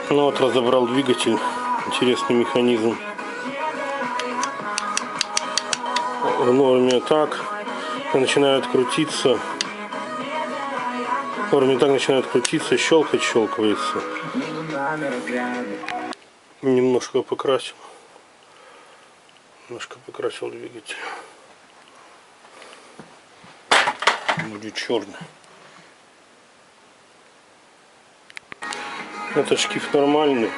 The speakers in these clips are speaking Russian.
Ну вот, разобрал двигатель. Интересный механизм. В норме так. Начинает крутиться. В норме так начинает крутиться, щелкается. Немножко покрасил. Двигатель. Будет черный. Этот шкив нормальный.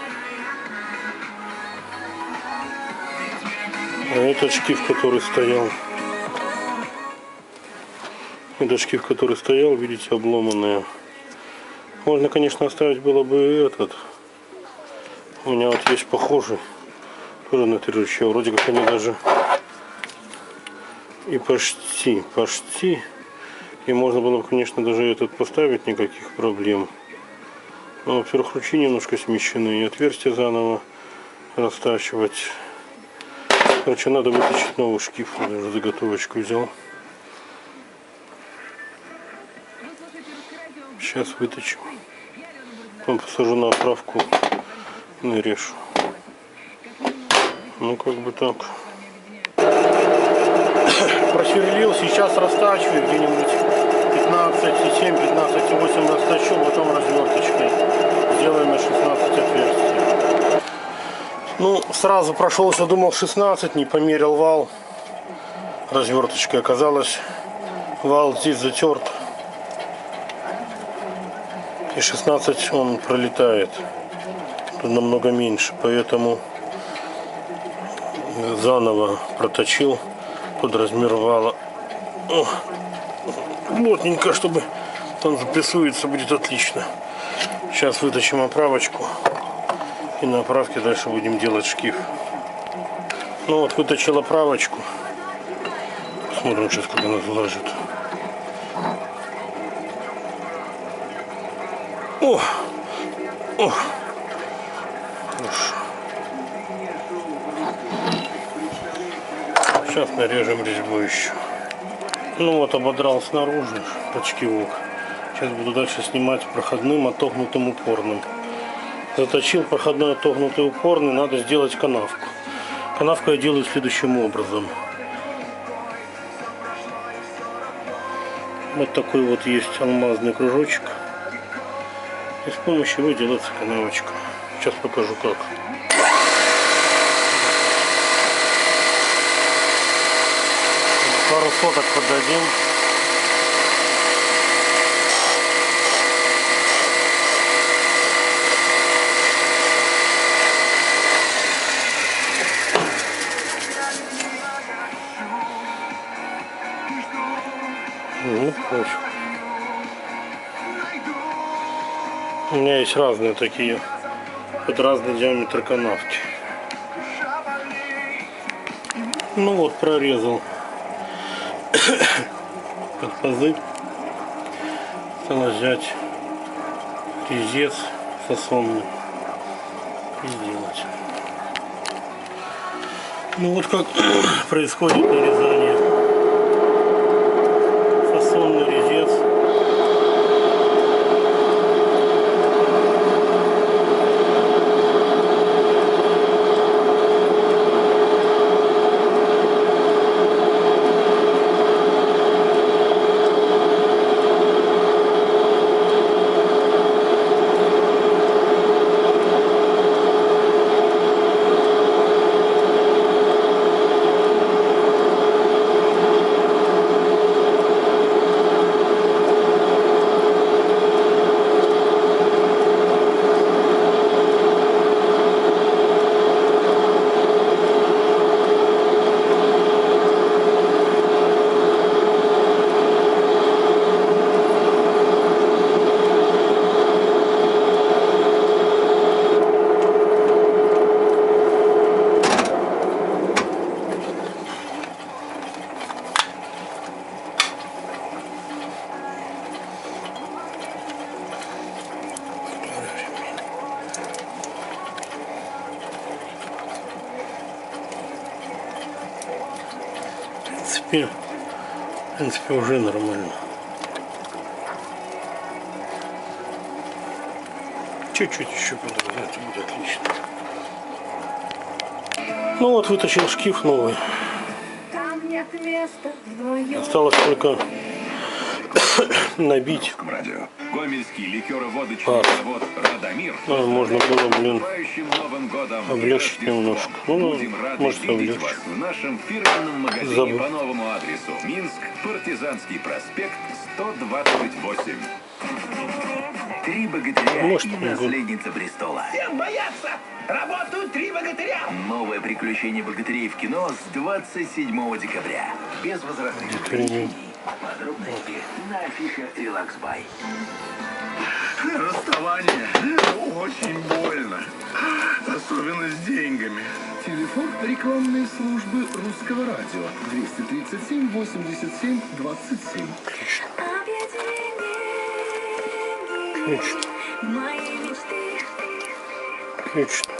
А этот шкив, который стоял, видите, обломанные. Можно, конечно, оставить было бы этот. У меня вот есть похожий. Тоже на 3 ручья. Вроде как они даже и почти. И можно было бы, конечно, даже этот поставить, никаких проблем. Но, во-первых, ручьи немножко смещены. И отверстия заново растачивать. Короче, надо вытащить новый шкив. Я даже заготовочку взял. Сейчас вытащим. Потом посажу на оправку и нарежу. Ну, как бы так. Просверлил, сейчас растачиваю где-нибудь 15,7, 15,8 растачу, потом разверточкой сделаем на 16 отверстий. Ну, сразу прошелся, думал 16, не померил вал разверточкой. Оказалось, вал здесь затерт. И 16 он пролетает. Тут намного меньше, поэтому заново проточил под размер вала. О, плотненько, чтобы он запрессуется, будет отлично. Сейчас вытащим оправочку и на оправке дальше будем делать шкив. Ну вот, вытащил оправочку. Посмотрим сейчас, как она залазит. О! Хорошо. Сейчас нарежем резьбу еще. Ну вот, ободрал снаружи под шкивок. Сейчас буду дальше снимать проходным отогнутым упорным. Заточил проходной отогнутый упорный, надо сделать канавку. Канавку я делаю следующим образом. Вот такой вот есть алмазный кружочек. И с помощью его делается канавочка. Сейчас покажу как. Пару соток поддадим. Ну, у меня есть разные такие, под разный диаметр канавки. Ну вот, прорезал под пазы. Стало взять резец фасонный и сделать. Ну вот как происходит нарезание. Фасонный резец. В принципе, уже нормально. Чуть-чуть еще подразмять, будет отлично. Ну вот, вытащил шкив новый. Осталось только набить. Гомельский ликероводочный завод «Радомир» Можно было, блин, Новым годом облегчить немножко. Ну, будем рады может, видеть облегчить. вас в нашем фирменном магазине Забыл. по новому адресу. Минск, Партизанский проспект, 128. Три богатыря Может, и наследница престола. Всем бояться! Работают три богатыря! Новое приключение богатырей в кино с 27 декабря. Без возвратных ограничений. Подробности на афише «Релакс-бай». Расставание очень больно. Особенно с деньгами. Телефон рекламной службы русского радио 237 87 27. Отлично. Отлично.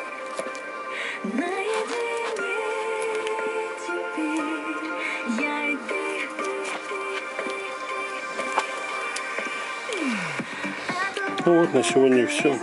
Ну вот, на сегодня все.